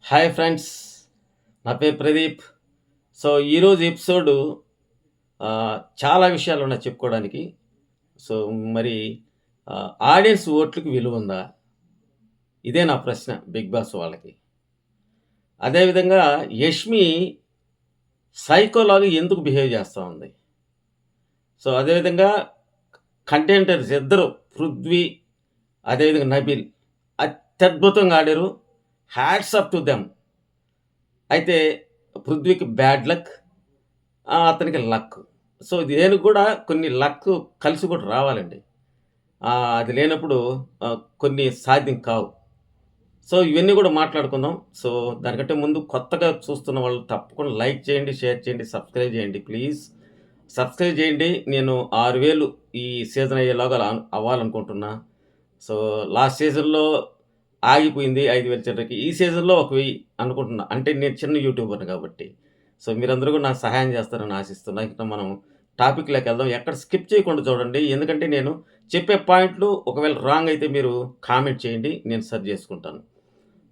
Hi friends, నా పేరు Pradeep. So, ఈరోజు ఎపిసోడు చాలా విషయాలున్నాయి చెప్పుకోవడానికి. సో, మరి ఆడియన్స్ ఓట్లకి విలువుందా? ఇదే నా ప్రశ్న 'బిగ్ బాస్' వాళ్ళకి. అదేవిధంగా 'యష్మి' సైకోలాగా ఎందుకు బిహేవ్ చేస్తా ఉంది? సో, అదేవిధంగా కంటెంటర్స్ ఇద్దరు 'పృథ్వీ' అదేవిధంగా 'నబీల్' అత్యద్భుతంగా ఆడారు. Hats off to them. అయితే 'పృథ్వీకి' బ్యాడ్ లక్. అతనికి లక్. సో, దేనికి కూడా కొన్ని లక్ కలిసి కూడా రావాలండి. అది లేనప్పుడు కొన్ని సాధ్యం కావు. సో, ఇవన్నీ కూడా మాట్లాడుకుందాం. సో, దానికంటే ముందు కొత్తగా చూస్తున్న వాళ్ళు తప్పకుండా లైక్ చేయండి, షేర్ చేయండి, సబ్స్క్రైబ్ చేయండి ప్లీజ్. సబ్స్క్రైబ్ చేయండి. నేను 6000 ఈ సీజన్ అయ్యేలోగా అవ్వాలనుకుంటున్నా. సో, లాస్ట్ సీజన్‌లో ఆగిపోయింది 5000 చిల్లరకి. ఈ సీజన్‌లో ఒక 1000 అనుకుంటున్నా. అంటే నేను చిన్న యూట్యూబర్‌ని కాబట్టి. సో, మీరందరూ కూడా నాకు సహాయం చేస్తారని ఆశిస్తున్నా. ఇక మనం టాపిక్‌లోకి వెళ్దాం. ఎక్కడ స్కిప్ చేయకుండా చూడండి. ఎందుకంటే నేను చెప్పే పాయింట్లు ఒకవేళ రాంగ్ అయితే మీరు కామెంట్ చేయండి. నేను సరి చేసుకుంటాను.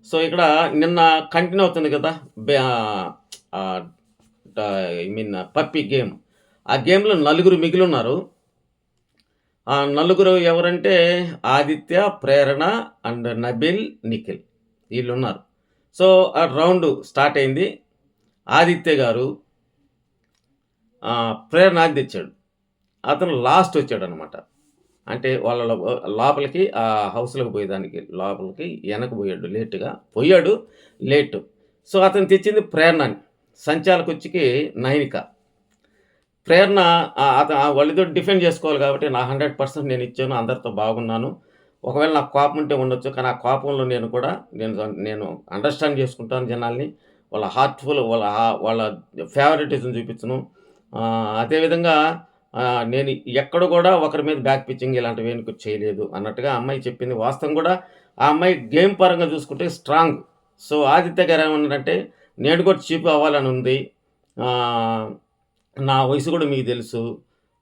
సో, ఇక్కడ నిన్న కంటిన్యూ అవుతుంది కదా! ఆహ్, ఐ మీన్ పప్పీ గేమ్. ఆ గేమ్‌లో నలుగురు మిగిలున్నారు. ఆ నలుగురు ఎవరంటే ఆదిత్య, ప్రేరణ అండ్ నబిల్, నిఖిల్ ఈళ్ళున్నారు. సో, ఆ రౌండ్ స్టార్ట్ అయింది. ఆదిత్య గారు ప్రేరణని తెచ్చాడు. అతను లాస్ట్ వచ్చాడనమాట. అంటే వాళ్ళ లోపలికి హౌస్‌లోకి పోయేదానికి లోపలికి వెనక పోయాడు లేట్‌గా. పోయాడు లేట్. సో, అతను తెచ్చింది ప్రేరణని. సంచాలకొచ్చికి నైనిక. ప్రేరణ వాళ్ళిద్దరూ డిఫెండ్ చేసుకోవాలి కాబట్టి నా 100% నేనిచ్చాను. అందరితో బాగున్నాను. ఒకవేళ నాకు కోపం ఉంటే ఉండొచ్చు. కానీ ఆ కోపంలో నేను కూడా నేను అండర్‌స్టాండ్ చేసుకుంటాను జనాల్ని. వాళ్ళ హార్ట్‌ఫుల్ వాళ్ళ ఫేవరెటిజం చూపించను. అదేవిధంగా నేను ఎక్కడ కూడా ఒకరి మీద బ్యాక్ పిచ్చింగ్ ఇలాంటివేమి చేయలేదు అన్నట్టుగా ఆ అమ్మాయి చెప్పింది. వాస్తవం కూడా ఆ అమ్మాయి గేమ్ పరంగా చూసుకుంటే స్ట్రాంగ్. సో, ఆదిత్య గారు ఏమన్నారంటే నేను కూడా చీప్ అవ్వాలని ఉంది. ఆహ్ నా వయసు కూడా మీకు తెలుసు.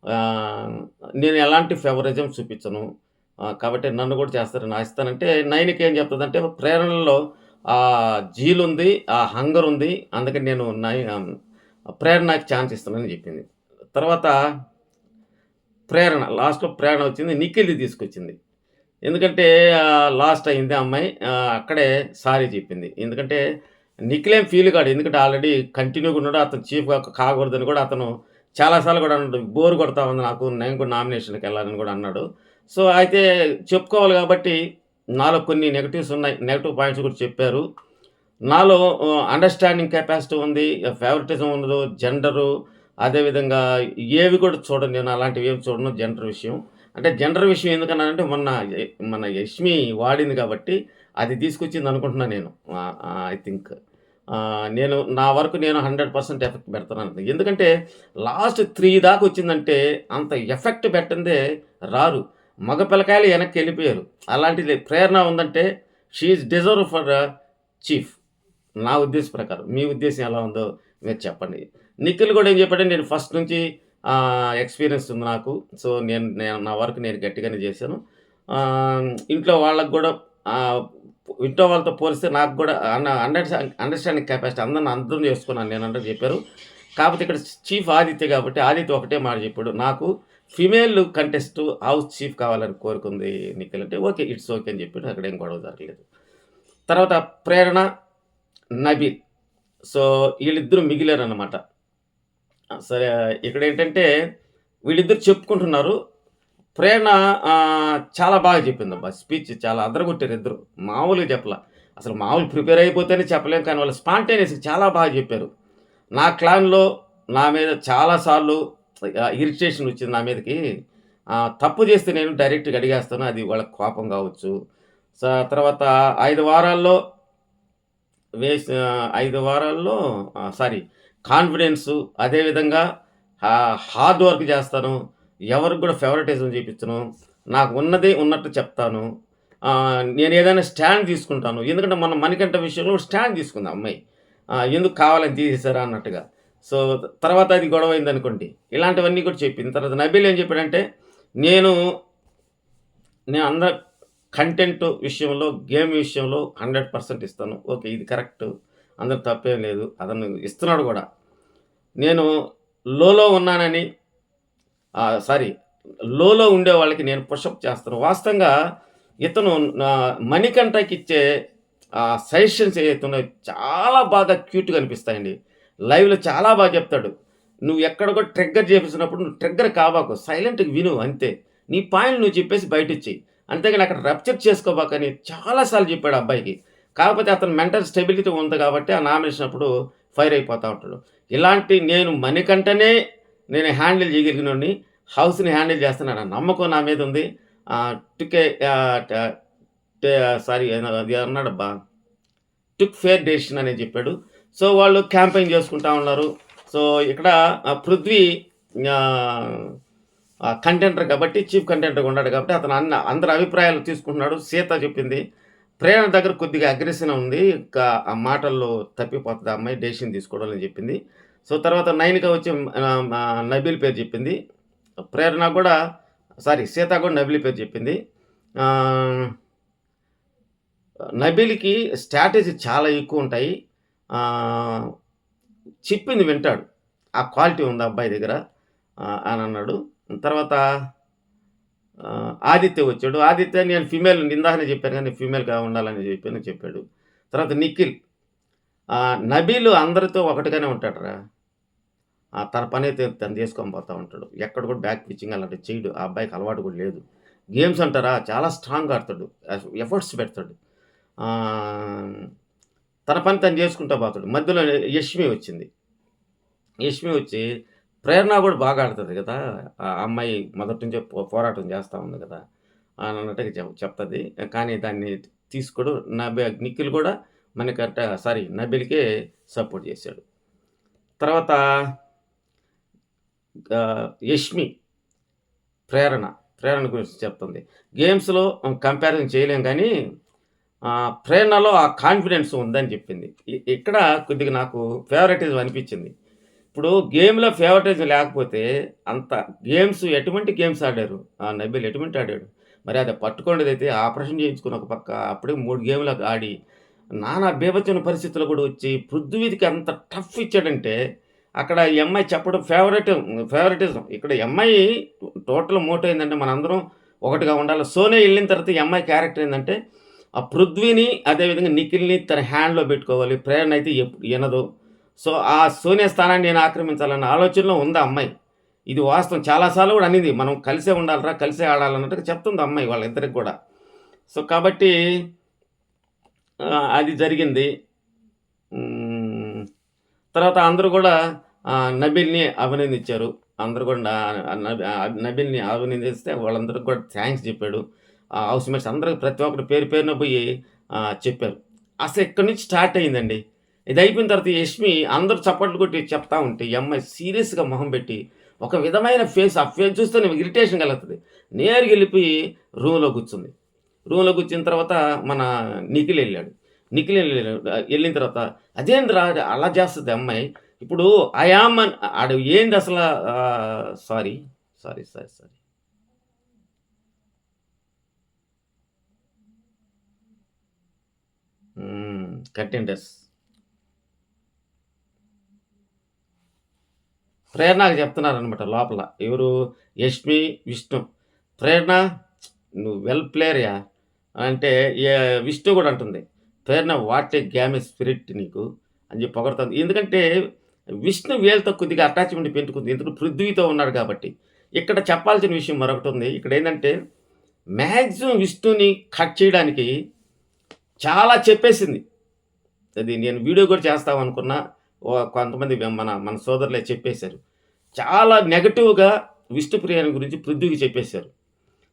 ఆహ్, నేను ఎలాంటి ఫేవరిజం చూపించను. కాబట్టి నన్ను కూడా చేస్తారని ఆశిస్తానంటే, నైనిక ఏం చెప్తదంటే ప్రేరణలో జీలుంది, ఆ హంగర్ ఉంది. అందుకని నేను ప్రేరణకి ఛాన్స్ ఇస్తానని చెప్పింది. తర్వాత ప్రేరణ లాస్ట్‌లో ప్రేరణ వచ్చింది. నిఖిల్‌ది తీసుకొచ్చింది. ఎందుకంటే లాస్ట్ అయింది ఆ అమ్మాయి. అక్కడే సారీ చెప్పింది. ఎందుకంటే నిఖిలేం ఫీల్ కాడు. ఎందుకంటే ఆల్రెడీ కంటిన్యూగా ఉన్నాడు. అతను చీఫ్‌గా కాకూడదని కూడా అతను చాలా సార్లు కూడా అన్నాడు. బోర్ కొడతా ఉంది నాకు. నేను కూడా నామినేషన్‌కెళ్ళాలని కూడా అన్నాడు. సో, అయితే చెప్పుకోవాలి కాబట్టి నాలో కొన్ని నెగెటివ్స్ ఉన్నాయి. నెగెటివ్ పాయింట్స్ కూడా చెప్పారు. నాలో అండర్‌స్టాండింగ్ కెపాసిటీ ఉంది. ఫేవరెటిజం ఉండదు. జెండరు అదేవిధంగా ఏవి కూడా చూడను నేను. అలాంటివేవి చూడను జెండర్ విషయం. అంటే జెండర్ విషయం ఎందుకన్నానంటే మొన్న మన 'యష్మి' వాడింది కాబట్టి అది తీసుకొచ్చిందనుకుంటున్నా నేను. I think. నేను నా వరకు నేను 100% ఎఫెక్ట్ పెడతాననుకుంటున్నా. ఎందుకంటే లాస్ట్ 3 దాకొచ్చిందంటే అంత ఎఫెక్ట్ పెట్టందే రారు. మగ పిల్లకాయలు వెనక్కెళ్ళిపోయారు. అలాంటిది ప్రేరణ ఉందంటే she is deserve for chief. నా ఉద్దేశం ప్రకారం. మీ ఉద్దేశం ఎలా ఉందో మీరు చెప్పండి. నిఖిల్ కూడా ఏం చెప్పాడంటే నేను ఫస్ట్ నుంచి ఎక్స్‌పీరియన్స్ ఉంది నాకు. సో, నేను నేను నా వర్క్ నేను గట్టిగానే చేశాను. ఇంట్లో వాళ్ళకి కూడా ఆహ్, ఇంట్లో వాళ్ళతో పోలిస్తే నాకు కూడా అండర్‌స్టాండింగ్ కెపాసిటీ అందరిని అర్థం చేసుకున్నాను నేనంటే చెప్పారు. కాపోతే ఇక్కడ చీఫ్ ఆదిత్య కాబట్టి ఆదిత్య ఒకటే మాట చెప్పాడు. నాకు ఫీమేల్ కంటెస్ట్ హౌస్ చీఫ్ కావాలని కోరుకుంది నిఖిల్ అంటే ఓకే. ఇట్స్ ఓకే అని చెప్పాడు. అక్కడేం గొడవ జరగలేదు. తర్వాత ప్రేరణ, నబీల్. సో, ఈళ్ళిద్దరూ మిగిలారనమాట. సరే ఇక్కడేంటంటే వీళ్ళిద్దరు చెప్పుకుంటున్నారు. ప్రేరణ చాలా బాగా చెప్పిందబ్బా! స్పీచ్ చాలా అదరగొట్టారు ఇద్దరు. మామూలుగా చెప్పలా. అసలు మామూలు ప్రిపేర్ అయిపోతేనే చెప్పలేం కానీ వాళ్ళు స్పాంటేనియస్‌గా చాలా బాగా చెప్పారు. నా క్లాన్‌లో నా మీద చాలా సార్లు ఇరిటేషన్ వచ్చింది నా మీదకి. తప్పు చేస్తే నేను డైరెక్ట్‌గా అడిగేస్తాను. అది వాళ్ళకి కోపం కావచ్చు. తర్వాత 5 వారాల్లో 5 వారాల్లో సారీ కాన్ఫిడెన్సు అదేవిధంగా హార్డ్ వర్క్ చేస్తాను. ఎవరికి కూడా ఫేవరెటిజం చూపించను. నాకు ఉన్నది ఉన్నట్టు చెప్తాను. నేనేదైనా స్టాండ్ తీసుకుంటాను. ఎందుకంటే మొన్న మణికంఠ విషయంలో స్టాండ్ తీసుకుంది ఆ అమ్మాయి. ఎందుకు కావాలని తీసేసారా అన్నట్టుగా. సో, తర్వాత అది గొడవయిందనుకోండి. ఇలాంటివన్నీ కూడా చెప్పింది. తర్వాత నబీల్ ఏం చెప్పాడంటే, నేను నేను కంటెంట్ విషయంలో, గేమ్ విషయంలో 100% ఇస్తాను. ఓకే. ఇది కరెక్టు. అందులో తప్పేం లేదు. అతను ఇస్తున్నాడు గూడా. నేను లోలో ఉన్నానని సారీ, లోలో ఉండే వాళ్ళకి నేను పుషప్ చేస్తాను. వాస్తవంగా ఇతను మణికంఠకిచ్చే సజెషన్స్ ఏవైతే ఉన్నాయో చాలా బాగా క్యూట్‌గా అనిపిస్తాయండి. లైవ్‌లో చాలా బాగా చెప్తాడు. నువ్వు ఎక్కడ కూడా ట్రిగ్గర్ చేపించినప్పుడు నువ్వు ట్రిగ్గర్ కాబాకు. సైలెంట్‌గా విను అంతే. నీ పాయింట్ నువ్వు చెప్పేసి బయటిచ్చెయి. అంతేగాని అక్కడ రప్చర్ చేసుకోబాకని చాలా సార్లు చెప్పాడు ఆ అబ్బాయికి. కాకపోతే అతను మెంటల్ స్టెబిలిటీ ఉంది కాబట్టి ఆ నామినేషన్ అప్పుడు ఫైర్ అయిపోతా ఉంటాడు. ఇలాంటి నేను మణికంఠనే నేను హ్యాండిల్ చేయగలిగినోడిని. హౌస్‌ని హ్యాండిల్ చేస్తానన్న నమ్మకం నా మీద ఉంది. టుకే ట టే సారీ అది అన్నాడబ్బా! టుక్ ఫేర్ డెసిషన్ అని చెప్పాడు. సో, వాళ్ళు క్యాంపెయిన్ చేసుకుంటా ఉన్నారు. సో, ఇక్కడ పృథ్వీ ఆహ్, కంటెంటర్ కాబట్టి చీఫ్ కంటెంటర్‌గా ఉన్నాడు కాబట్టి అతను అందరి అభిప్రాయాలు తీసుకుంటున్నాడు. సీత చెప్పింది. ప్రేరణ దగ్గర కొద్దిగా అగ్రెషన్ ఉంది. ఇంకా ఆ మాటల్లో తప్పిపోతది ఆ అమ్మాయి డెసిషన్ తీసుకోవడంలో అని చెప్పింది. సో, తర్వాత నైనిక వచ్చి నబీల్ పేరు చెప్పింది. ప్రేరణ కూడా సీత కూడా నబీల్ పేరు చెప్పింది. ఆహ్ నబీల్‌కి స్ట్రాటజీ చాలా ఎక్కువుంటాయి. ఆహ్, చెప్పింది వింటాడు. ఆ క్వాలిటీ ఉంది ఆ అబ్బాయి దగ్గర అనన్నాడు. తర్వాత ఆదిత్య వచ్చాడు. ఆదిత్య నేను ఫీమేల్ ఇందాకనే చెప్పాను గానీ ఫీమేల్‌గా ఉండాలని చెప్పాడు. తర్వాత నిఖిల్. నబీల్ అందరితో ఒకటిగానే ఉంటాడురా. తన పనైతే తను చేసుకొని పోతా ఉంటాడు. ఎక్కడ కూడా బ్యాక్ పిచ్చింగ్ అలాంటివి చేయడు. ఆ అబ్బాయికి అలవాటు కూడా లేదు. గేమ్స్ అంటారా చాలా స్ట్రాంగ్‌గా ఆడతాడు. ఎఫర్ట్స్ పెడతాడు. ఆహ్, తన పని తను చేసుకుంటా పోతాడు. మధ్యలో యష్మి వచ్చింది. యష్మి వచ్చి ప్రేరణ కూడా బాగా ఆడుతది కదా! ఆ అమ్మాయి మొదటి నుంచే పోరాటం చేస్తా ఉంది కదా! అని అన్నట్టుగా చెప్తది. కానీ దాన్ని తీసుకోడు. నిఖిల్ కూడా నబీల్‌కే సపోర్ట్ చేశాడు. తర్వాత యష్మి, ప్రేరణ గురించి చెప్తుంది. గేమ్స్‌లో కంపారిజన్ చేయలేం గానీ ప్రేరణలో ఆ కాన్ఫిడెన్స్ ఉందని చెప్పింది. ఇక్కడ కొద్దిగా నాకు ఫేవరెటిజం అనిపించింది. ఇప్పుడు గేమ్‌లో ఫేవరెటిజం లేకపోతే అంత ఎటువంటి గేమ్స్ ఆడారు? నబీల్ ఎటువంటి ఆడాడు? మరి అది పట్టుకున్నదైతే ఆపరేషన్ చేయించుకొని ఒక పక్క అప్పుడే 3 గేమ్‌లు ఆడి నానా బీభత్సమైన పరిస్థితుల్లో కూడా వచ్చి పృథ్వీకి అంత టఫ్ ఇచ్చాడంటే అక్కడ ఈ అమ్మాయి చెప్పడం ఫేవరెటిజం. ఇక్కడ ఈ అమ్మాయి టోటల్ మోటో ఏందంటే మనందరం ఒకటిగా ఉండాలి. సోనే ఎళ్ళిన తర్వాత ఈ అమ్మాయి క్యారెక్టర్ ఏందంటే ఆ పృథ్వీని అదేవిధంగా నిఖిల్‌ని తన హ్యాండ్‌లో పెట్టుకోవాలి. ప్రేరణ అయితే ఇనదు. సో, ఆ సోనియా స్థానాన్ని నేను ఆక్రమించాలన్న ఆలోచనలో ఉంది ఆ అమ్మాయి. ఇది వాస్తవం. చాలా సార్లు కూడా అనింది. మనం కలిసే ఉండాలిరా, కలిసే ఆడాలన్నట్టుగా చెప్తుంది ఆ అమ్మాయి వాళ్ళిద్దరికి కూడా. సో, కాబట్టి అది జరిగింది. తర్వాత అందరూ కూడా నబీల్‌ని అభినందించారు. అందరూ కూడా నబీల్‌ని అభినందిస్తే వాళ్ళందరికి కూడా థాంక్స్ చెప్పాడు. హౌస్ మేట్స్ అందరికి ప్రతి ఒక్కరు పేరు పేరున పోయి చెప్పారు. అసలు ఇక్కడి నుంచి స్టార్ట్ అయిందండి. ఇది అయిపోయిన తర్వాత యష్మి అందరూ చప్పట్లు కొట్టి చెప్తా ఉంటే ఈ అమ్మాయి సీరియస్‌గా మొహం పెట్టి ఒక విధమైన ఆ ఫేస్ చూస్తేనే ఇరిటేషన్ కలుగుతది. నేరుగా ఎళ్ళిపోయి రూమ్‌లో కూర్చుంది. రూమ్‌లో కూర్చున్న తర్వాత మన నిఖిల్ ఎళ్ళాడు. ఎళ్ళిన తర్వాత అదేందిరా అలా చేస్తది అమ్మాయి. ఇప్పుడు ఐ యామ్ ఆడు ఏంది అసల sorry, sorry, sorry, sorry. Contenders. ప్రేరణకి చెప్తున్నారనమాట లోపల. ఎవరు? యష్మి, విష్ణు. ప్రేరణ నువ్వు వెల్ ప్లేయర్‌యా అంటే విష్ణు కూడా అంటుంది. ప్రేరణ వాట్ ఏ గ్యామే స్పిరిట్ నీకు అని చెప్పి పొగడుతుంది. ఎందుకంటే విష్ణు వీళ్ళతో కొద్దిగా అటాచ్‌మెంట్ పెంచుకుంది. ఎందుకంటే పృథ్వీతో ఉన్నాడు కాబట్టి. ఇక్కడ చెప్పాల్సిన విషయం మరొకటుంది. ఇక్కడేందంటే మాక్సిమం విష్ణుని కట్ చేయడానికి చాలా చెప్పేసింది. అది నేను వీడియో కూడా చేస్తామనుకున్నా. కొంతమంది మన సోదరులే చెప్పేశారు. చాలా నెగెటివ్‌గా విష్ణుప్రియని గురించి పృథ్వీకి చెప్పేశారు.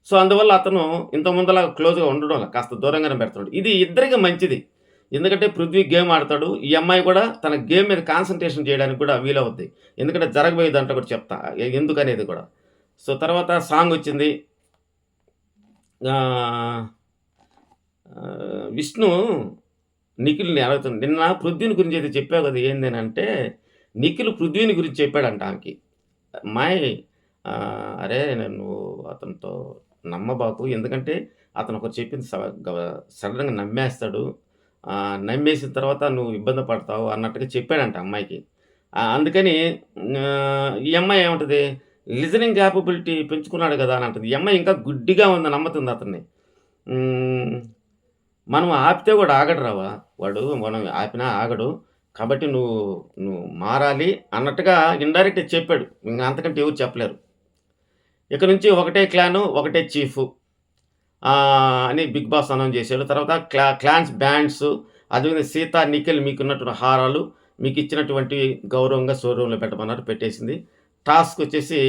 సో, అందువల్ల అతను ఇంతకు ముందులాగా క్లోజ్‌గా ఉండడంల కాస్త దూరంగానే పెడుతున్నాడు. ఇది ఇద్దరికి మంచిది. ఎందుకంటే పృథ్వీ గేమ్ ఆడతాడు. ఈ అమ్మాయి కూడా తన గేమ్ మీద కాన్సంట్రేషన్ చేయడానికి కూడా వీలవుద్ది. ఎందుకంటే జరగబోయేదంతా కూడా చెప్తా. ఎందుకనేది కూడా. సో, తర్వాత సాంగొచ్చింది. ఆహ్, విష్ణు నిఖిల్‌ని అడుగుతుంది. నిన్న పృథ్వీని గురించి ఏదో చెప్పావు కదా! ఏందనంటే, నిఖిల్ పృథ్వీని గురించి చెప్పాడంట ఆమెకి. అమ్మాయి అరే నువ్వు అతనితో నమ్మబాకు. ఎందుకంటే అతను ఒకటి చెప్పింది సడన్‌గా నమ్మేస్తాడు. నమ్మేసిన తర్వాత నువ్వు ఇబ్బంది పడతావు అన్నట్టుగా చెప్పాడంట అమ్మాయికి. అందుకని ఈ అమ్మాయి ఏమంటది, లిజనింగ్ కేపబిలిటీ పెంచుకున్నాడు గదా! అని అంటది. ఈ అమ్మాయి ఇంకా గుడ్డిగా ఉంది నమ్ముతుంది అతన్ని. హ్మ్. మనం ఆపితే వాడు ఆగడురావా! మనం ఆపినా ఆగడు. కాబట్టి నువ్వు మారాలి అన్నట్టుగా ఇండైరెక్ట్‌గా చెప్పాడు. ఇంగ అంతకంటే ఎవరు చెప్పలేరు. ఇక నుంచి ఒకటే క్లాను, ఒకటే చీఫు అని బిగ్ బాస్ అనౌన్స్ చేసాడు. తర్వాత క్లాన్స్ బ్యాండ్స్ అదేవిధంగా సీత, నిఖిల్ మీకున్నటువంటి హారాలు మీకిచ్చినటువంటి గౌరవంగా షోరూమ్‌లో పెట్టమన్నారు పెట్టేసింది. టాస్క్ వచ్చేసి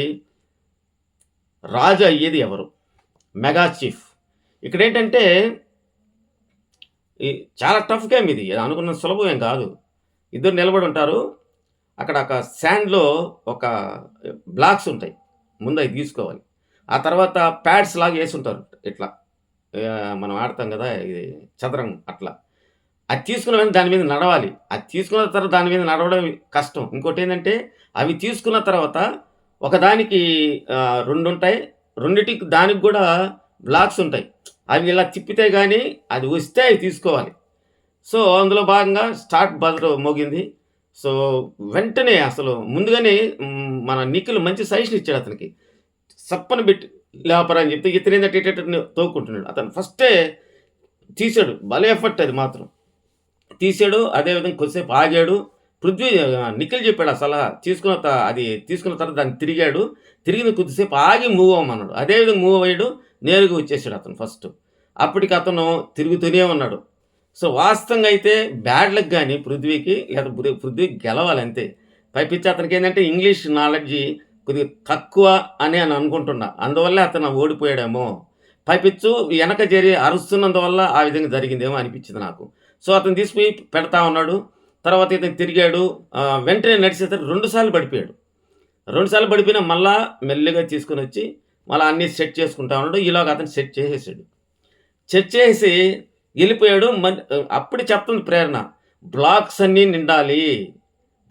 రాజు అయ్యేది ఎవరు? Mega chief. ఇక్కడేంటంటే ఈ చాలా టఫ్ గేమ్ ఇది. అనుకున్నంత సులభం ఏం కాదు. ఇద్దరు నిలబడి ఉంటారు. అక్కడ ఒక శాండ్‌లో ఒక బ్లాక్స్ ఉంటాయి. ముందు అయి తీసుకోవాలి. ఆ తర్వాత ప్యాడ్స్ లాగా యేసుంటారు ఇట్లా. మనం ఆడతాం గదా! ఇది చదరంగం అట్లా. అది తీసుకున్న వెంటనే దాని మీద నడవాలి. అది తీసుకున్న తర్వాత దాని మీద నడవడం కష్టం. ఇంకోటేందంటే అవి తీసుకున్న తర్వాత ఒకదానికి 2 ఉంటాయి. రెండిటికి దానికి గూడా బ్లాక్స్ ఉంటాయి. అవి ఇలా తిప్పితే గాని అది వస్తే అవి తీసుకోవాలి. సో, అందులో భాగంగా స్టార్ట్ బజర్ మోగింది. సో, వెంటనే అసలు ముందుగానే మన నిఖిల్ మంచి సజెషన్ ఇచ్చాడు అతనికి. సప్పన బెట్టి లేపరా అని చెప్తే ఇతనేందంటే ఇటేటని తోక్కుంటున్నాడు. అతను ఫస్టే తీసాడు. భలే ఎఫర్ట్ అది మాత్రం. తీసాడు. అదేవిధంగా కొద్దిసేపు ఆగాడు. నిఖిల్ చెప్పాడు ఆ సలహా. అది తీసుకున్న తర్వాత దాన్ని తిరిగాడు. తిరిగిన కొద్దిసేపు ఆగి మూవ్ అవ్వమన్నాడు. అదేవిధంగా మూవ్ అయ్యాడు. నేరుగా వచ్చేసాడు అతను ఫస్ట్. అప్పటికి అతను తిరుగుతూనే ఉన్నాడు. సో, వాస్తవంగా అయితే బ్యాడ్ లక్ గాని పృథ్వీకి లేదా పృథ్వీ గెలవాలంతే. పైపిచ్చి అతనికేందంటే ఇంగ్లీష్ నాలెడ్జి కొద్దిగా తక్కువ అని అనుకుంటున్నా. అందువల్లే అతను ఓడిపోయాడేమో. పైపిచ్చు వెనక జరి అరుస్తున్నందువల్ల ఆ విధంగా జరిగిందేమో అనిపించింది నాకు. సో, అతను తీసిపోయి పెడతా ఉన్నాడు. తర్వాత ఇతను తిరిగాడు. వెంటనే నడిచేసరికి 2 సార్లు పడిపోయాడు. 2 సార్లు పడిపోయినా మళ్ళా మెల్లిగా తీసుకొనొచ్చి మళ్ళా అన్నీ సెట్ చేసుకుంటా ఉన్నాడు. ఈలోగా అతను సెట్ చేసేసాడు. సెట్ చేసి ఎళ్ళిపోయాడు. అప్పుడు చెప్తుంది ప్రేరణ. బ్లాక్స్ అన్నీ నిండాలి.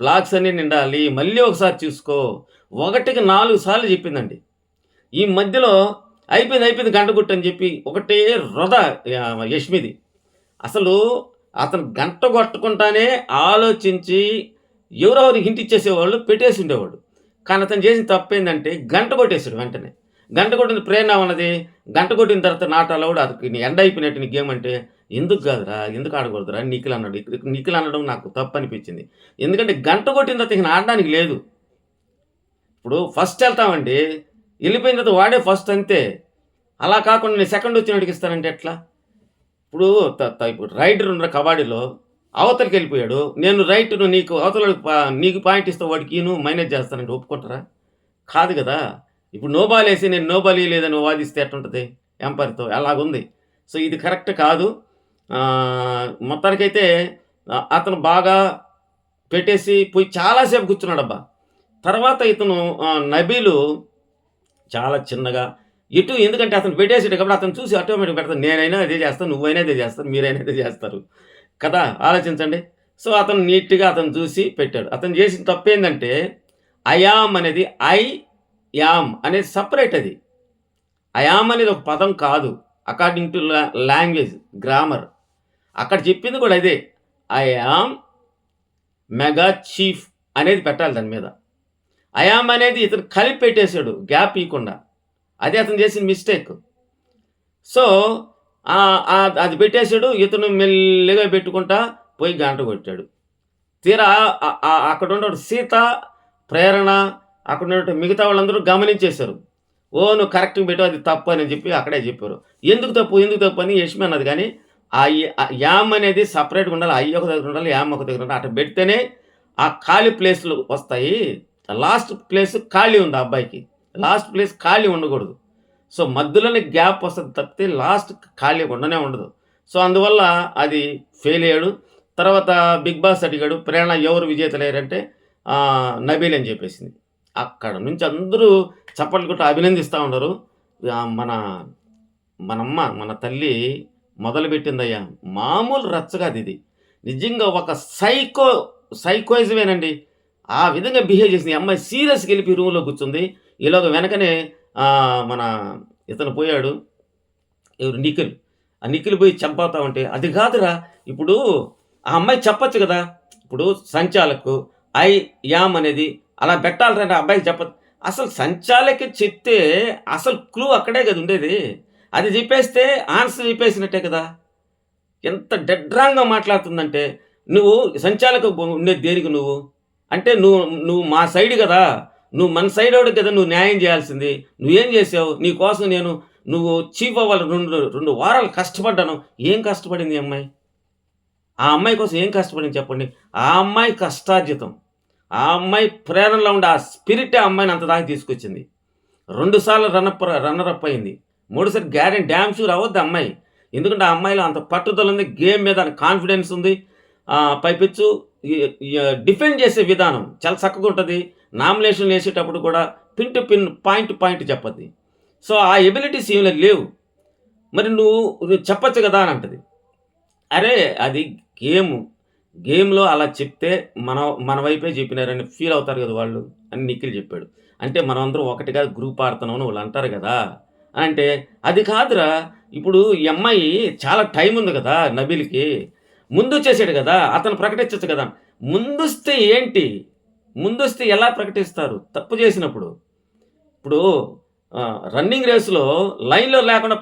బ్లాక్స్ అన్నీ నిండాలి. మళ్ళీ ఒకసారి చూసుకో. 1కి 4 సార్లు చెప్పిందండి. ఈ మధ్యలో అయిపోయింది గంట కొట్టని చెప్పి ఒకటే యష్మిది. అసలు అతను గంట కొట్టకుండానే ఆలోచించి ఎవరెవరికి హింట్ ఇచ్చేసేవాళ్ళు పెట్టేసి ఉండేవాడు. కానీ అతను చేసిన తప్పేందంటే గంట కొట్టేసాడు వెంటనే. గంట కొట్టిన ప్రేరణ ఉన్నది. గంట కొట్టిన తర్వాత నాట్ అలౌడ్ అది ఎండ్ అయిపోయినట్టు నీ గేమ్ అంటే, ఎందుకు కాదురా? ఎందుకు ఆడకూడదురా? నిఖిల్ అన్నాడు. నిఖిల్ అనడం నాకు తప్పనిపించింది. ఎందుకంటే గంట కొట్టిన తర్వాత ఇక ఆడడానికి లేదు. ఇప్పుడు ఫస్ట్ ఎళ్తామండి. ఎళ్ళిపోయిన తర్వాత వాడే ఫస్ట్ అంతే. అలా కాకుండా నేను సెకండ్ వచ్చినోడికి ఇస్తానంటే ఎట్లా? ఇప్పుడు ఇప్పుడు రైడర్ ఉన్నాడు కబడ్డీలో. అవతలకెళ్ళిపోయాడు. నేను రైట్‌ను నీకు అవతలోడికి నీకు పాయింట్ ఇస్తా వాడికి ఇయ్యను మైనస్ చేస్తానంటే ఒప్పుకుంటారా? కాదు గదా! ఇప్పుడు నో బాల్ ఏసి నేను నో బాల్ ఇయలేదని వాదిస్తే ఎట్టుంటది? ఎంపైర్‌తో అలాగుంది. సో, ఇది కరెక్ట్ కాదు. మొత్తానికైతే అతను బాగా పెట్టేసి పోయి చాలా సేపు కూర్చున్నాడబ్బా! తర్వాత ఇతను నబీలు చాలా చిన్నగా ఎందుకంటే అతను పెట్టేసాడు కాబట్టి అతను చూసి ఆటోమేటిక్‌గా పెడతాడు. నేనైనా అదే చేస్తాను. నువ్వైనా అదే చేస్తాను. మీరైనా అదే చేస్తారు. కదా! ఆలోచించండి. సో, అతను నీట్‌గా అతను చూసి పెట్టాడు. అతను చేసిన తప్పేందంటే ఐ యామ్ అనేది ఐ యామ్ అనేది సెపరేట్ అది. ఐ యామ్ అనేది ఒక పదం కాదు. According to language, grammar. అక్కడ చెప్పింది కూడా అదే. ఐ యామ్ మెగా చీఫ్ అనేది పెట్టాలి దాని మీద. ఐ యామ్ అనేది ఇతను కలిపి పెట్టేసాడు గ్యాప్ ఇయ్యకుండా. అదే అతను చేసిన మిస్టేక్. సో, అది పెట్టేసాడు. ఇతను మెల్లిగా పెట్టుకుంటా పోయి గంట కొట్టాడు. తీరా అక్కడున్న సీత, ప్రేరణ అక్కడున్నటువంటి మిగతా వాళ్ళందరూ గమనించేశారు. నువ్వు కరెక్ట్‌గా పెట్టావు అది తప్పు అని చెప్పి అక్కడే చెప్పారు. ఎందుకు తప్పు అని యష్మి అన్నది గానీ, యామ్ అనేది సెపరేట్‌గా ఉండాలి. ఐ ఒక దగ్గర ఉండాలి. యామ్ ఒక దగ్గర ఉండాలి. అట్ట పెడితేనే ఆ ఖాళీ ప్లేస్‌లు వస్తాయి. లాస్ట్ ప్లేస్ ఖాళీ ఉంది ఆ అబ్బాయికి. లాస్ట్ ప్లేస్ ఖాళీ ఉండకూడదు. సో, మధ్యలోనే గ్యాప్ వస్తది తప్పితే లాస్ట్ ఖాళీ ఉండనే ఉండదు. సో, అందువల్ల అది ఫెయిల్ అయ్యాడు. తర్వాత బిగ్ బాస్ అడిగాడు. ప్రేరణ ఎవరు విజేతలయ్యారంటే నబీల్ అని చెప్పేసింది. అక్కడ నుంచి అందరూ చప్పట్లు కొట్టి అభినందిస్తా ఉన్నారు. మనమ్మ మన తల్లి మొదలుపెట్టిందయ్యా. మామూలు రచ్చ కాదిది. నిజంగా ఒక సైకోయిజమేనండి. ఆ విధంగా బిహేవ్ చేసింది. ఈ అమ్మాయి సీరియస్‌గా ఎళ్ళిపోయి రూమ్‌లో కూర్చుంది. ఈలోగా వెనకనే మన ఇతను పోయాడు. ఎవరు నిఖిల్. ఆ నిఖిల్ పోయి చెప్పబోతా ఉంటే, అది కాదురా ఇప్పుడు ఆ అమ్మాయి చెప్పొచ్చు కదా! ఇప్పుడు సంచాలకు ఐ యామ్ అనేది అలా పెట్టాలిరా ఆ అబ్బాయికి అసలు సంచాలకి చెప్తే అసలు క్లూ అక్కడే కదా ఉండేది. అది చెప్పేస్తే ఆన్సర్ చెప్పేసినట్టే కదా! ఎంత డెడ్ రాంగ్‌గా మాట్లాడుతుందంటే, నువ్వు సంచాలక ఉండేది దేనికి నువ్వు? అంటే నువ్వు నువ్వు మా సైడ్ గదా! నువ్వు మన సైడోడికి కదా నువ్వు న్యాయం జేయాల్సింది. నువ్వేం జేసావు? నీ కోసం నువ్వు చీఫ్ అవ్వాలి 2 వారాలు కష్టపడ్డాను. ఏం కష్టపడింది ఈ అమ్మాయి? ఆ అమ్మాయి కోసం ఏం కష్టపడింది చెప్పండి? ఆ అమ్మాయి కష్టార్జితం. ఆ అమ్మాయి ప్రేరణలో ఉండే ఆ స్పిరిటే ఆ అమ్మాయిని అంత దాకా తీసుకొచ్చింది. 2 సార్లు రన్నర్ అప్ అయింది. మూడోసారి డామ్ షూర్ అవ్వద్ది ఆ అమ్మాయి. ఎందుకంటే ఆ అమ్మాయిలో అంత పట్టుదల ఉంది. గేమ్ మీద కాన్ఫిడెన్స్ ఉంది. పైపెచ్చు ఈ ఈ డిఫెండ్ చేసే విధానం చాలా చక్కగుంటది. నామినేషన్‌లు ఏసేటప్పుడు కూడా pin to pin, point to point చెప్పద్ది. సో, ఆ ఎబిలిటీస్ ఈమెలో లేవు. మరి నువ్వు చెప్పొచ్చు గదా! అని అంటది. అరే! అది గేము. గేమ్‌లో అలా చెప్తే మన మన వైపే చెప్పినారని ఫీల్ అవుతారు గదా! వాళ్ళు అని నిఖిల్ చెప్పాడు. అంటే మనమందరం ఒకటిగా గ్రూప్ ఆడుతున్నాం అని వాళ్ళు అంటారు గదా! అంటే అది కాదురా! ఇప్పుడు ఈ అమ్మాయి చాలా టైం ఉంది గదా! నబీల్‌కి. ముందొచ్చేసాడు గదా! అతను ప్రకటించొచ్చు గదా! ముందొస్తే ఏంటి? ముందొస్తే ఎలా ప్రకటిస్తారు? తప్పు చేసినప్పుడు. ఇప్పుడు రన్నింగ్ రేస్‌లో లైన్‌లో లేకుండా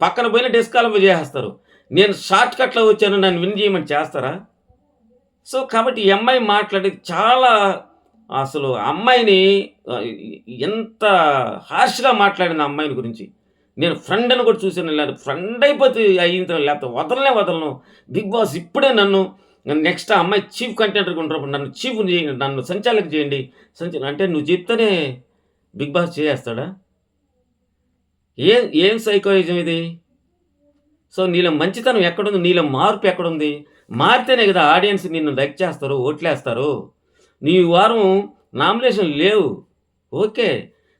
పక్కన పోయిన డిస్‌క్వాలిఫై చేసేస్తారు. నేను షార్ట్ కట్‌లో వచ్చాను నన్ను విన్ చేయమని చేస్తారా? సో, కాబట్టి ఈ అమ్మాయి మాట్లాడేది చాలా అసలు ఆ అమ్మాయిని ఆహ్, ఎంత హార్ష్‌గా మాట్లాడింది ఆ అమ్మాయిని గురించి. నేను ఫ్రెండ్ అని కూడా చూసాను. ఇలా ఫ్రెండ్ అయిపోతే అయింత లేకపోతే వదలనే వదలను. బిగ్ బాస్ ఇప్పుడే నన్ను నెక్స్ట్ ఆ అమ్మాయి చీఫ్ కంటెండర్‌గా ఉన్నప్పుడు నన్ను చీఫ్‌ని చేయండి. నన్ను సంచాలక చేయండి. అంటే నువ్వు చెప్తేనే బిగ్ బాస్ చేసేస్తాడా? ఏం ఏం సైకోయిజం ఇది? సో, నీలో మంచితనం ఎక్కడుంది? నీలో మార్పు ఎక్కడుంది? మారితేనే గదా ఆడియన్స్ నిన్ను లైక్ చేస్తారు, ఓట్లేస్తారు. నీ ఈ వారం నామినేషన్‌లు లేవు. ఓకే.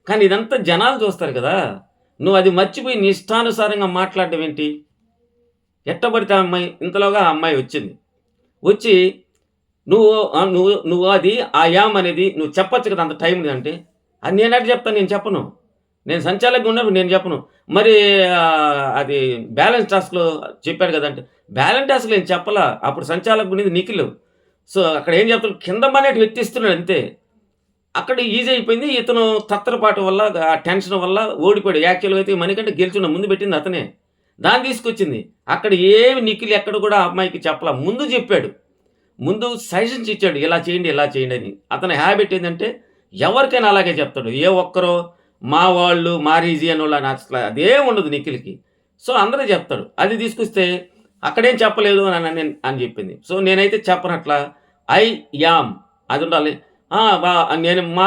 కానీ ఇదంతా జనాలు చూస్తారు గదా! నువ్వది మర్చిపోయి నీ ఇష్టానుసారంగా మాట్లాడడం ఏంటి? ఎట్టబడితే ఆ అమ్మాయి ఇంతలోగా ఆ అమ్మాయి వచ్చింది. వచ్చి నువ్వు నువ్వు అది ఆ యామ్ అనేది నువ్వు చెప్పొచ్చు కదా! అంత టైం ఉందంటే, అది నేనెట్ట చెప్తాను? నేను చెప్పను. నేను సంచాలకుగా ఉన్నప్పుడు నేను చెప్పను. మరి అది బ్యాలెన్స్ టాస్క్‌లో చెప్పాడు గదంటే, బ్యాలెన్స్ టాస్క్‌లో నేను చెప్పలా. అప్పుడు సంచాలకుగా ఉండేది నిఖిల్. సో, అక్కడ ఏం చెప్తాడు కింద పడేట్టు వ్యక్తిస్తున్నాడు అంతే. అక్కడ ఈజీ అయిపోయింది. ఇతను తత్తరపాటు వల్ల, ఆ టెన్షన్ వల్ల ఓడిపోయాడు. యాక్చువల్‌గా అయితే మణికంఠ గెలిచుండ ముందు పెట్టింది అతనే. దాన్ని తీసుకొచ్చింది. అక్కడ ఏమి నిఖిల్ ఎక్కడ కూడా ఆ అమ్మాయికి చెప్పలా. ముందు చెప్పాడు. ముందు సజెషన్స్ ఇచ్చాడు. ఇలా చేయండి, ఇలా చేయండి అని. అతని హాబిట్ ఏందంటే ఎవరికైనా అలాగే చెప్తాడు. ఏ ఒక్కరో మా వాళ్ళు, మా రీజియన్ వాళ్ళు అని అసల అదేం ఉండదు నిఖిల్‌కి. సో, అందరూ చెప్తాడు. అది తీసుకొస్తే అక్కడేం చెప్పలేదు అని చెప్పింది. సో, నేనైతే చెప్పనట్లా. ఐ యామ్ అది ఉండాలి. ఆ!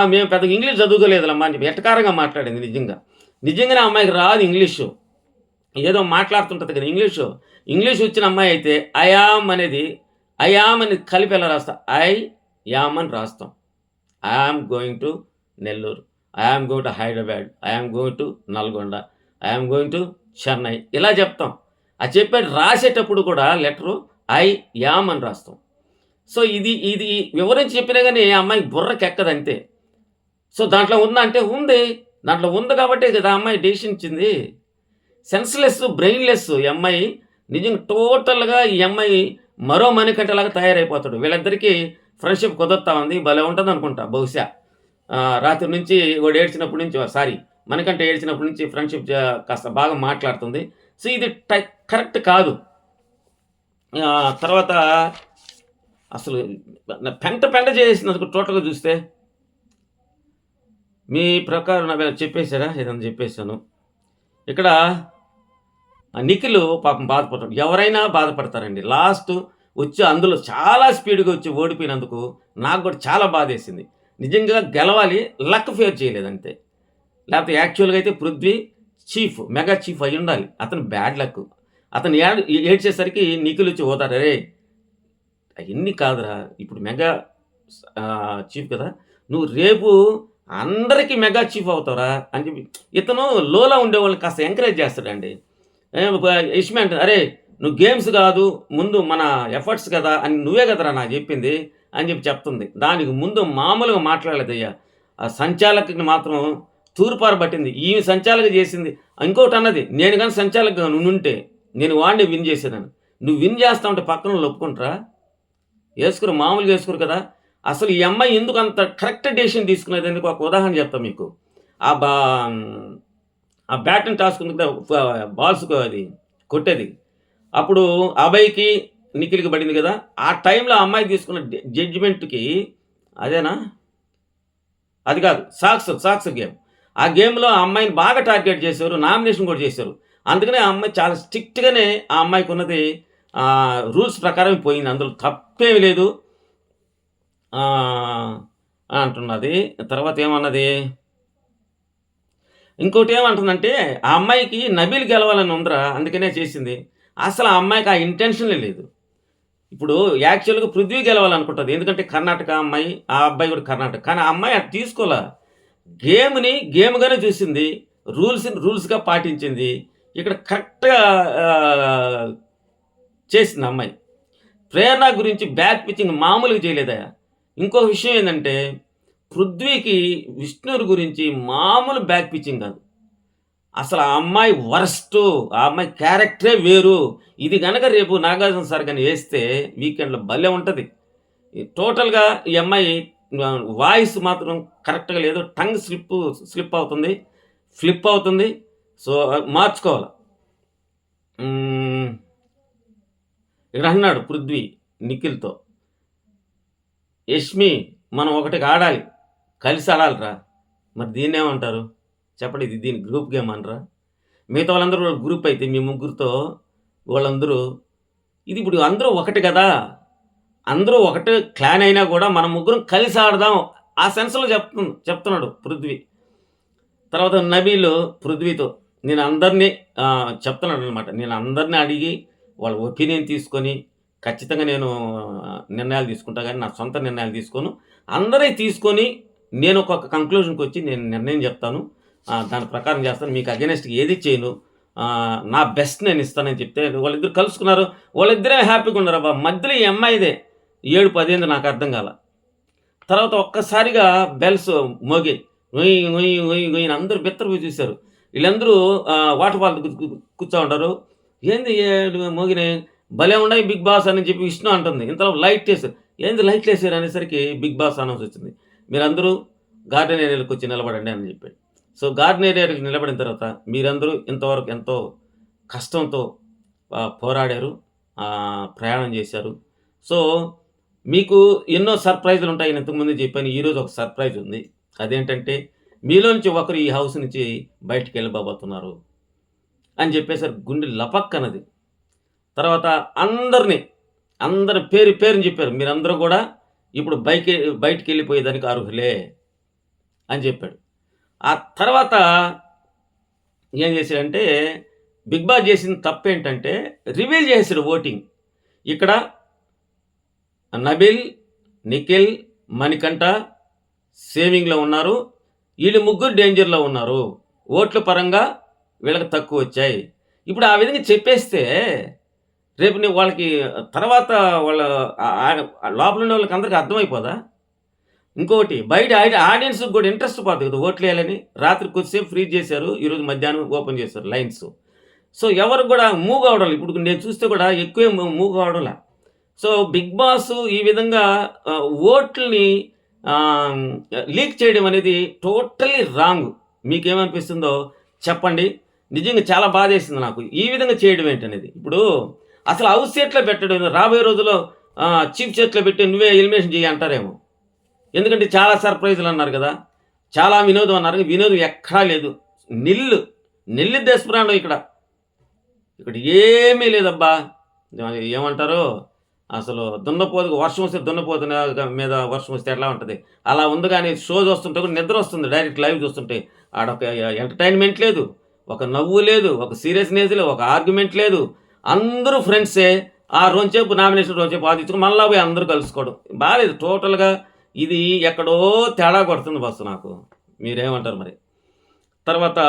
మేము పెద్దగా ఇంగ్లీష్ చదువుకోలేదులమ్మా అని చెప్పి ఎటకారంగా మాట్లాడింది నిజంగా. నిజంగానే ఆ అమ్మాయికి రాదు ఇంగ్లీషు. ఏదో మాట్లాడుతుంటది కదా ఇంగ్లీషు. ఇంగ్లీష్ వచ్చిన అమ్మాయి అయితే ఐ యామ్ అనేది ఐ యామ్ అని కలిపి ఎలా రాస్తాం? ఐ యామ్ అని రాస్తాం. I am going to Nellore. I am going to Hyderabad. I am going to Nalgonda. I am going to Chennai. ఇలా చెప్తాం. అది చెప్పేటి రాసేటప్పుడు కూడా లెటరు ఐ యామ్ అని రాస్తాం. సో, ఇది వివరించి చెప్పినా గాని ఆ అమ్మాయికి బుర్రకెక్కదంతే. సో, దాంట్లో ఉందా అంటే ఉంది. దాంట్లో ఉంది కాబట్టే కదా ఆ అమ్మాయి డెసిషన్ ఇచ్చింది. సెన్స్‌లెస్, బ్రెయిన్‌లెస్ ఈ అమ్మాయి. నిజంగా టోటల్‌గా ఈ అమ్మాయి మరో మణికంఠలాగా తయారైపోతాడు. వీళ్ళిద్దరికీ ఫ్రెండ్‌షిప్ కుదురుతా ఉంది. భలే ఉంటదనుకుంటా బహుశా. రాత్రి నుంచి వాడు ఏడ్చినప్పటి నుంచి సారీ మణికంఠ ఏడ్చినప్పటి నుంచి ఫ్రెండ్‌షిప్ కాస్త బాగా మాట్లాడుతుంది. సో, ఇది కరెక్ట్ కాదు. తర్వాత అసలు పెంట చేసేసిందనుకో టోటల్‌గా చూస్తే. మీ ప్రకారం నాకేమైనా చెప్పేసారా? ఏదైనా చెప్పేసాను. ఇక్కడ నిఖిల్ పాపం బాధపడ్డాడు. ఎవరైనా బాధపడతారండి. లాస్ట్ వచ్చి అందులో చాలా స్పీడ్‌గా వచ్చి ఓడిపోయినందుకు నాకు కూడా చాలా బాధేసింది. నిజంగా గెలవాలి. లక్ ఫేవర్ చేయలేదంతే. లేకపోతే యాక్చువల్‌గా అయితే పృథ్వీ చీఫ్, మెగా చీఫ్ అయ్యుండాలి. అతను బ్యాడ్ లక్. అతను ఏడ్చేసరికి నిఖిల్ వచ్చి ఓదారు. "అరేయ్! అయన్నీ కాదురా! ఇప్పుడు మెగా చీఫ్ కదా! నువ్వు రేపు అందరికి మెగా చీఫ్ అవుతావురా" అని చెప్పి ఇతను లోలో ఉండేవాళ్ళని కాస్త ఎంకరేజ్ చేస్తాడండి. యష్మి అంటది, "అరేయ్! నువ్వు గేమ్స్ కాదు ముందు మన ఎఫర్ట్స్ కదా! అని నువ్వే కదరా నాకు చెప్పింది" అని చెప్పి చెప్తుంది. దానికి ముందు మామూలుగా మాట్లాడలేదయ్యా. ఆ సంచాలకుడిని మాత్రం తూర్పార పట్టింది. ఈమె సంచాలక చేసింది. ఇంకోటి అన్నది, నేను కానీ సంచాలకగా నువ్వుంటే నేను వాడిని విన్ చేసేదాన్ని. నువ్వు విన్ చేస్తా ఉంటే పక్కనోళ్ళు ఒప్పుకుంటారా? ఏసుకోరు, మామూలుగా ఏసుకోరు కదా! అసలు ఈ అమ్మాయి ఎందుకు అంత కరెక్ట్ డెసిషన్ తీసుకునేది ఎందుకు ఒక ఉదాహరణ చెప్తా మీకు. ఆ బా ఆ బ్యాటింగ్ టాస్క్ ఉంది కదా! బాల్స్ అది కొట్టేది. అప్పుడు అభయ్‌కి, నిఖిల్‌కి పడింది కదా! ఆ టైంలో ఆ అమ్మాయి తీసుకున్న జడ్జిమెంట్‌కి అదేనా? అది కాదు. Socks game. ఆ గేమ్‌లో ఆ అమ్మాయిని బాగా టార్గెట్ చేశారు. నామినేషన్ కూడా చేశారు. అందుకనే ఆ అమ్మాయి చాలా స్ట్రిక్ట్‌గానే ఆ అమ్మాయికున్నది రూల్స్ ప్రకారమే పోయింది. అందులో తప్పేమి లేదు. ఆహ్, అంటున్నది. తర్వాత ఏమన్నది? ఇంకోటేమంటుందంటే, ఆ అమ్మాయికి నబీల్ గెలవాలని ఉందిరా! అందుకనే చేసింది. అసలు ఆ అమ్మాయికి ఆ ఇంటెన్షనే లేదు. ఇప్పుడు యాక్చువల్‌గా పృథ్వీ గెలవాలనుకుంటది. ఎందుకంటే కర్ణాటక అమ్మాయి, ఆ అబ్బాయి కూడా కర్ణాటక. కానీ ఆ అమ్మాయి అది తీసుకోలా. గేమ్‌ని గేమ్‌గానే చూసింది. రూల్స్‌ని రూల్స్‌గా పాటించింది. ఇక్కడ కరెక్ట్‌గా ఆహ్, చేసింది ఆ అమ్మాయి. ప్రేరణ గురించి బ్యాక్ పిచ్చింగ్ మామూలుగా చేయలేదయ్యా. ఇంకో విషయం ఏందంటే, పృథ్వీకి విష్ణురు గురించి మామూలు బ్యాక్ పిచ్చింగ్ కాదు. అసలు ఆ అమ్మాయి వరస్టు. ఆ అమ్మాయి క్యారెక్టరే వేరు. ఇది గనక రేపు నాగార్జున సార్ గాని ఏస్తే వీకెండ్‌లో భలే ఉంటది. ఈ టోటల్‌గా ఈ అమ్మాయి వాయిస్ మాత్రం కరెక్ట్‌గా లేదు. టంగ్ స్లిప్ అవుతుంది. ఫ్లిప్ అవుతుంది. సో, మార్చుకోవాల. హ్మ్. ఇక్కడ అన్నాడు పృథ్వీ నిఖిల్‌తో, "యష్మి మనం ఒకటికి ఆడాలి. కలిసి ఆడాలిరా." మరి దీన్నేమంటారు? చెప్పండి. దీన్ని గ్రూప్ గేమ్ అనరా? మిగతా వాళ్ళందరూ గ్రూప్ అయితే మీ ముగ్గురితో వాళ్ళందరూ ఇది ఇప్పుడు అందరూ ఒకటి గదా! అందరూ ఒకటే క్లాన్ అయినా గూడా మనం ముగ్గురం కలిసి ఆడదాం. ఆ సెన్స్‌లో చెప్తున్నాడు పృథ్వీ. తర్వాత నబీలు పృథ్వీతో నేను అందరిని చెప్తున్నాడనమాట. నేను అందరిని అడిగి వాళ్ళ ఒపీనియన్ తీసుకొని ఖచ్చితంగా నేను నిర్ణయాలు తీసుకుంటా గానీ, నా సొంత నిర్ణయాలు తీసుకోను. అందరియి తీసుకొని నేను ఒక కంక్లూజన్‌కొచ్చి నేను నిర్ణయం చెప్తాను. దాని ప్రకారం చేస్తాను. మీకు అగైనెస్ట్‌గా ఏది చేయను. నా బెస్ట్ నేను ఇస్తానని చెప్తే వాళ్ళిద్దరూ కలుసుకున్నారు. వాళ్ళిద్దరే హ్యాపీగా ఉన్నారబ్బా! మధ్యలో ఈ అమ్మాయిదే ఏడుపు అదేందో నాకు అర్థం కాల. తర్వాత ఒక్కసారిగా బెల్స్ మోగాయి. గుయ్ గుయ్ గుయ్ గుయ్ అని అందరూ బిత్తరపోయి చూసారు. ఈళ్ళందరూ వాటర్ ఫాల్ దగ్గర కూర్చో ఉండారు. ఏంది మోగినాయి? భలే ఉండయి బిగ్ బాస్ అని చెప్పి విష్ణు అంటుంది. ఇంతలో లైట్లేసారు. ఏంది లైట్లేసారు అనేసరికి బిగ్ బాస్ అనౌన్స్ వచ్చింది. మీరందరూ గార్డెన్ ఏరియాలోకొచ్చి నిలబడండి అని చెప్పాడు. సో, గార్డెన్ ఏరియాకి నిలబడిన తర్వాత మీరందరూ ఇంతవరకు ఎంతో కష్టంతో పోరాడారు. ప్రయాణం చేశారు. సో, మీకు ఎన్నో సర్ప్రైజులుంటాయి. నేను ఇంతకు ముందే చెప్పాను. ఈరోజు ఒక సర్ప్రైజ్ ఉంది. అదేంటంటే మీలో నుంచి ఒకరు ఈ హౌస్ నుంచి బయటికెళ్ళిపోబోతున్నారు అని చెప్పేసరికి గుండె లపక్కనది. తర్వాత అందరి పేరు పేరుని చెప్పారు. మీరందరూ గూడా ఇప్పుడు బయటికెళ్ళిపోయేదానికి అర్హులే అని చెప్పాడు. ఆ తర్వాత ఏం చేశాడంటే, బిగ్ బాస్ చేసిన తప్పేంటంటే రివీల్ చేసాడు ఓటింగ్. ఇక్కడ నబిల్, నిఖిల్, మణికంఠ సేవింగ్‌లో ఉన్నారు. ఈళ్ళు ముగ్గురు డేంజర్‌లో ఉన్నారు. ఓట్ల పరంగా వీళ్ళకి తక్కువొచ్చాయి. ఇప్పుడు ఆ విధంగా చెప్పేస్తే రేపు వాళ్ళకి తర్వాత వాళ్ళ లోపలుండే వాళ్ళకి అందరికి అర్థమైపోదా? ఇంకోటి బయట ఆడియన్స్‌కి కూడా ఇంట్రెస్ట్ పోద్ది కదా! ఓట్లేయాలని. రాత్రి కొద్దిసేపు ఫ్రీజ్ చేశారు. ఈరోజు మధ్యాహ్నం ఓపెన్ చేశారు లైన్స్. సో, ఎవరు కూడా మూవ్ అవ్వడం లేదు. ఇప్పుడు నేను చూస్తే కూడా ఎక్కువే మూవ్ అవ్వడంలా. సో, బిగ్ బాస్ ఈ విధంగా ఓట్లని ఆహ్, లీక్ చేయడం అనేది టోటల్లీ రాంగ్. మీకేమనిపిస్తుందో చెప్పండి. నిజంగా చాలా బాధేసింది నాకు. ఈ విధంగా చేయడం ఏంటనేది. ఇప్పుడు అసలు హౌస్ సెట్‌లో పెట్టడం రాబోయే రోజుల్లో చీఫ్ సెట్‌లో పెట్టి నువ్వే ఎలిమినేషన్ చెయ్యి అంటారేమో. ఎందుకంటే చాలా సర్ప్రైజులు అన్నారు గదా! చాలా వినోదం అన్నారు. వినోదం ఎక్కడా లేదు. నిల్లు. నిల్లు దెస్పరాండం ఇక్కడ. ఇక్కడ ఏమీ లేదబ్బా! ఏమంటారు? అసలు దున్నపోతుకు వర్షం వస్తే దున్నపోతు మీద వర్షం వస్తే ఎట్లా ఉంటది? అలా ఉంది గానీ షో చూస్తుంటే కూడా నిద్రొస్తుంది డైరెక్ట్ లైవ్ చూస్తుంటే. ఆడొక ఎంటర్‌టైన్‌మెంట్ లేదు. ఒక నవ్వు లేదు. ఒక సీరియస్‌నెస్ లేదు. ఒక ఆర్గ్యుమెంట్ లేదు. అందరూ ఫ్రెండ్సే. ఆ రొంచేపు నామినేషన్ రొంచేపు వాదించుకొని మళ్ళా పోయి అందరూ కలుసుకోవడం. బాలేదు టోటల్‌గా ఇది ఎక్కడో తేడా కొడుతుంది బస్సు నాకు. మీరేమంటారు మరి? తర్వాత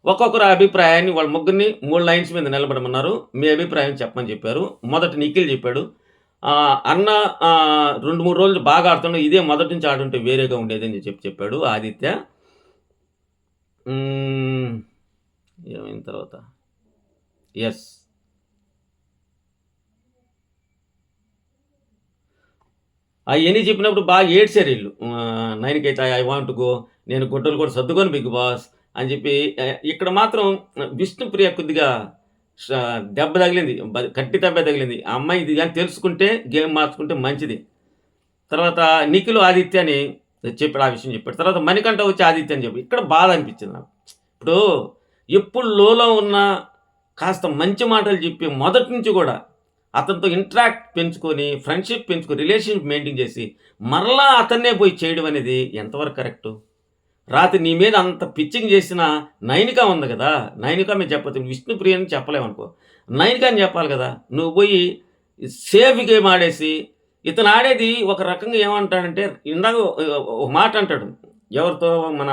ఒక్కొక్కరి అభిప్రాయాన్ని వాళ్ళ ముగ్గురిని 3 లైన్స్ మీద నిలబడమన్నారు. మీ అభిప్రాయం చెప్పమని చెప్పారు. మొదట నిఖిల్ చెప్పాడు. అన్న 2, 3 రోజులు బాగా ఆడుతున్నాడు. ఇదే మొదటి నుంచి ఆడుంటే వేరేగా ఉండేదని చెప్పాడు ఆదిత్య. హ్మ్. ఏమైన తర్వాత యెస్. అయన్నీ చెప్పినప్పుడు బాగా ఏడ్చారీళ్ళు. 9కైతే ఐ వాంట్ టు గో. నేను గుడ్డలు కూడా సర్దుకోను బిగ్ బాస్ అని చెప్పి ఇక్కడ మాత్రం విష్ణుప్రియ కొద్దిగా ష దెబ్బ తగిలింది. గట్టి దెబ్బే తగిలింది. ఆ అమ్మాయి ఇది గాని తెలుసుకుంటే గేమ్ మార్చుకుంటే మంచిది. తర్వాత నిఖిల్, ఆదిత్య అని చెప్పాడు. ఆ విషయం చెప్పాడు. తర్వాత మణికంఠ వచ్చి ఆదిత్య అని చెప్పాడు. ఇక్కడ బాధ అనిపించింది నాకు. ఇప్పుడు ఎప్పుడు లోలో ఉన్నా కాస్త మంచి మాటలు చెప్పి మొదటి నుంచి కూడా అతనితో ఇంటరాక్ట్ పెంచుకొని, ఫ్రెండ్‌షిప్ పెంచుకొని, రిలేషన్‌షిప్ మెయింటైన్ చేసి, మరలా అతన్నే పోయి చేయడం అనేది ఎంతవరకు కరెక్టు? రాత్రి నీ మీద అంత పిచ్చింగ్ చేసిన నైనిక ఉంది గదా! నైనిక మీద చెప్పొచ్చు. విష్ణుప్రియ అని చెప్పలేమనుకో. నైనిక అని చెప్పాలి గదా! నువ్వు పోయి సేఫ్ గేమ్ ఆడేసి, ఇతను ఆడేది ఒక రకంగా ఏమంటాడంటే ఇందాక ఒక మాట అంటాడు. ఎవరితో? మన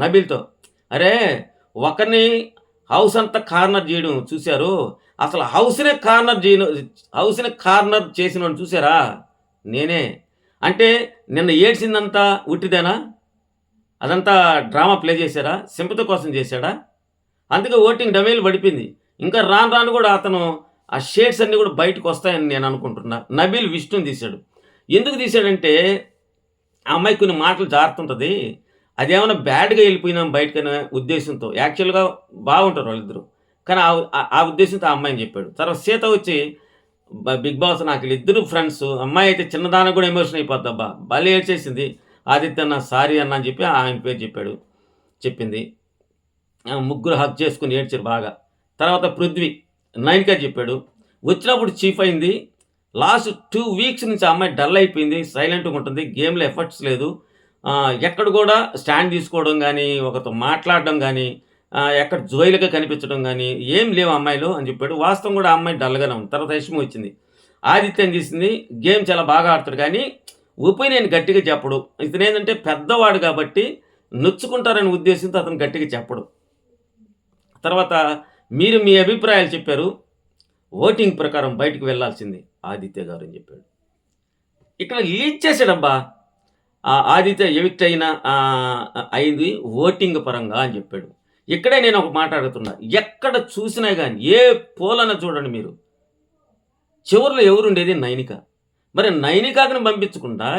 నబీల్‌తో. అరే! ఒకరిని హౌస్ అంతా కార్నర్ జేయడం చూసారు. అసలు హౌస్‌నే కార్నర్ చేసినోడిని చూసారా? నేనే. అంటే నిన్న ఏడ్చిందంతా ఉట్టిదేనా? అదంతా డ్రామా ప్లే చేశారా? సింపతి కోసం చేశాడా? అందుకే ఓటింగ్ డమేలు పడిపోయింది. ఇంకా రాను రాను గూడా అతను ఆ షేడ్స్ అన్నీ గూడా బయటకొస్తాయని నేను అనుకుంటున్నా. నబీల్ విష్ణుని తీశాడు. ఎందుకు తీశాడంటే, ఆ అమ్మాయి కొన్ని మాటలు జారుతుంటది. అదేమన్నా బ్యాడ్‌గా ఎళ్ళిపోయిందేమో బయటకనే ఉద్దేశంతో. యాక్చువల్‌గా బాగుంటారు వాళ్ళిద్దరూ. కానీ ఆ ఉద్దేశంతో ఆ అమ్మాయిని చెప్పాడు. తర్వాత సీత వచ్చి బిగ్ బాస్ నాకు వీళ్ళిద్దరూ ఫ్రెండ్స్. అమ్మాయి అయితే చిన్నదానికి గూడా ఎమోషన్ అయిపోద్దబ్బా! భలే ఏడ్చేసింది. ఆదిత్య అన్న సారీ అన్న అని చెప్పి ఆయన పేరు చెప్పాడు. చెప్పింది. ముగ్గురు హగ్ చేసుకొని ఏడ్చారు బాగా. తర్వాత పృథ్వీ, నైనిక చెప్పాడు. వచ్చినప్పుడు చీఫ్ అయింది. లాస్ట్ 2 వీక్స్ నుంచి ఆ అమ్మాయి డల్ అయిపోయింది. సైలెంట్‌గా ఉంటుంది. గేమ్‌లో ఎఫర్ట్స్ లేదు. ఎక్కడ కూడా స్టాండ్ తీసుకోవడం గానీ, ఒకరితో మాట్లాడడం గానీ, ఎక్కడ జోయల్‌గా కనిపించడం గానీ, ఏం లేవు అమ్మాయిలో అని చెప్పాడు. వాస్తవం కూడా ఆ అమ్మాయి డల్‌గానే ఉంది. తర్వాత యష్మి వచ్చింది. ఆదిత్యని తీసింది. గేమ్ చాలా బాగా ఆడతాడు కానీ, ఒపీనియన్ గట్టిగా చెప్పడు. ఇతనేంటంటే పెద్దవాడు కాబట్టి నొచ్చుకుంటారనే ఉద్దేశంతో అతను గట్టిగా చెప్పడు. తర్వాత మీరు మీ అభిప్రాయాలు చెప్పారు. ఓటింగ్ ప్రకారం బయటికి వెళ్ళాల్సింది ఆదిత్య గారు అని చెప్పాడు. ఇక్కడ లీడ్ చేసాడబ్బా! ఆదిత్య ఎవిక్ట్ అయింది ఓటింగ్ పరంగా అని చెప్పాడు. ఇక్కడే నేను ఒక మాట అడుగుతున్నా. ఎక్కడ చూసినా గాని ఏ పోలన చూడండి మీరు. చివర్లో ఎవరుండేది? నైనిక. మరి నైనికని పంపించకుండా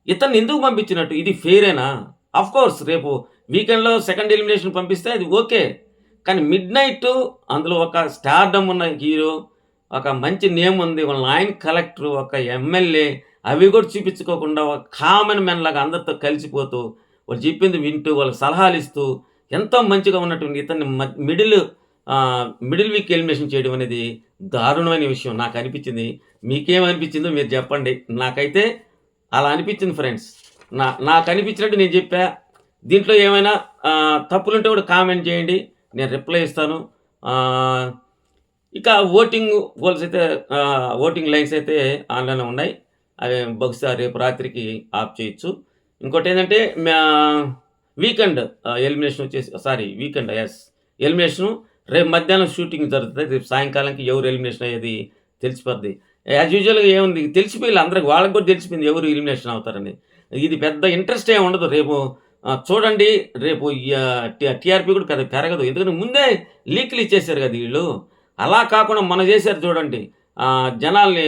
ఇతన్ని ఎందుకు పంపించినట్టు? ఇది ఫెయిరేనా? ఆఫ్‌కోర్స్ రేపు వీకెండ్‌లో సెకండ్ ఎలిమినేషన్ పంపిస్తే అది ఓకే. కానీ మిడ్‌నైట్ అందులో ఒక స్టార్‌డమ్ ఉన్న హీరో, ఒక మంచి నేమ్ ఉంది. వాళ్ళ నాయన కలెక్టర్, ఒక ఎమ్మెల్యే అవి కూడా చూపించుకోకుండా ఒక కామన్ మ్యాన్ లాగా అందరితో కలిసిపోతూ, వాళ్ళు చెప్పింది వింటూ, వాళ్ళకి సలహాలిస్తూ, ఎంతో మంచిగా ఉన్నటువంటి ఇతన్ని మిడిల్ వీక్ ఎలిమినేషన్ చేయడం అనేది దారుణమైన విషయం నాకనిపించింది. మీకేమనిపించిందో మీరు చెప్పండి. నాకైతే అలా అనిపించింది ఫ్రెండ్స్. నాకనిపించినట్టు నేను చెప్పా. దీంట్లో ఏమైనా తప్పులుంటే కూడా కామెంట్ చేయండి. నేను రిప్లై ఇస్తాను. ఆహ్, ఇక ఓటింగ్ లైన్స్ అయితే ఆన్‌లైన్‌లో ఉన్నాయి. అవి బహుశా రేపు రాత్రికి ఆఫ్ చేయొచ్చు. ఇంకోటేంటంటే వీకెండ్ ఎలిమినేషన్ వచ్చేసి వీకెండ్ ఎలిమినేషను రేపు మధ్యాహ్నం షూటింగ్ జరుగుతది. రేపు సాయంకాలానికి ఎవరు ఎలిమినేషన్ అయ్యేది తెలిసిపోద్ది. యాజ్ యూజువల్‌గా ఏముంది తెలిసిపోయిల్లు అందరికి వాళ్ళకి కూడా తెలిసిపోయింది ఎవరు ఎలిమినేషన్ అవుతారని. ఇది పెద్ద ఇంట్రెస్ట్ ఏమి ఉండదు. రేపు చూడండి రేపు టీఆర్‌పీ కూడా పెద్దగా పెరగదు. ఎందుకంటే ముందే లీకులు ఇచ్చేసారు కదా! ఈళ్ళు. అలా కాకుండా మొన్న చేశారు చూడండి. జనాల్ని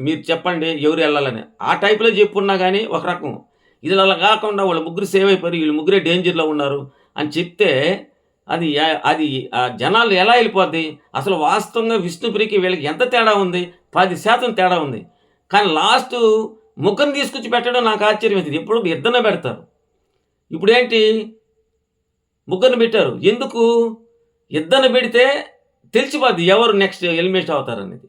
మీరు చెప్పండి ఎవరు ఎళ్ళాలని. ఆ టైప్‌లో చెప్పున్నా గాని ఒక రకం. ఇది అలా కాకుండా వాళ్ళు ముగ్గురు సేవ్ అయిపోయారు. వీళ్ళు ముగ్గురే డేంజర్‌లో ఉన్నారు అని చెప్తే అది జనాలు ఎలా ఎళ్ళిపోద్ది? అసలు వాస్తవంగా విష్ణుప్రియకి వీళ్ళకి ఎంత తేడా ఉంది? 10% తేడా ఉంది. కానీ లాస్టు ముగ్గురిని తీసుకొచ్చి పెట్టడం నాకు ఆశ్చర్యమేసింది. ఎప్పుడు ఇద్దరినే పెడతారు. ఇప్పుడేంటి ముగ్గురిని పెట్టారు. ఎందుకు? ఇద్దరిని పెడితే తెలిసిపోద్ది ఎవరు నెక్స్ట్ ఎలిమినేట్ అవుతారనేది.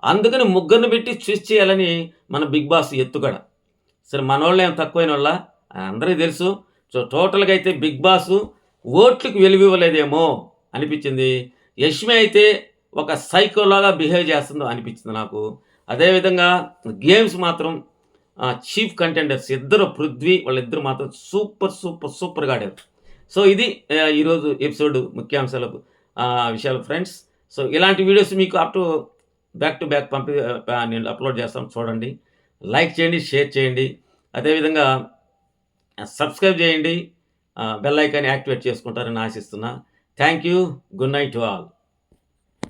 అందుకని ముగ్గురిని పెట్టి ట్విస్ట్ చేయాలని మన 'బిగ్ బాస్' ఎత్తుగడ. సరే మనోళ్ళేం తక్కువైనోళ్ళా? అందరికి తెలుసు. సో, టోటల్‌గా అయితే 'బిగ్ బాస్' ఓట్లకి విలువివ్వలేదేమో అనిపించింది. 'యష్మి' అయితే ఒక సైకోలాగా బిహేవ్ చేస్తుందో అనిపించింది నాకు. అదేవిధంగా గేమ్స్ మాత్రం చీఫ్ కంటెండర్స్ ఇద్దరు వాళ్ళిద్దరూ మాత్రం సూపర్‌గా ఆడారు. సో, ఇది ఈరోజు ఎపిసోడ్ ముఖ్యాంశాలు విషయాలు ఫ్రెండ్స్. సో, ఇలాంటి వీడియోస్ మీకు బ్యాక్ టు బ్యాక్ నేను అప్‌లోడ్ చేస్తాను చూడండి. లైక్ చేయండి, షేర్ చేయండి. అదేవిధంగా సబ్స్క్రైబ్ చేయండి. బెల్ ఐకాన్ యాక్టివేట్ చేసుకుంటారని ఆశిస్తున్నా. Thank you. Good night to all.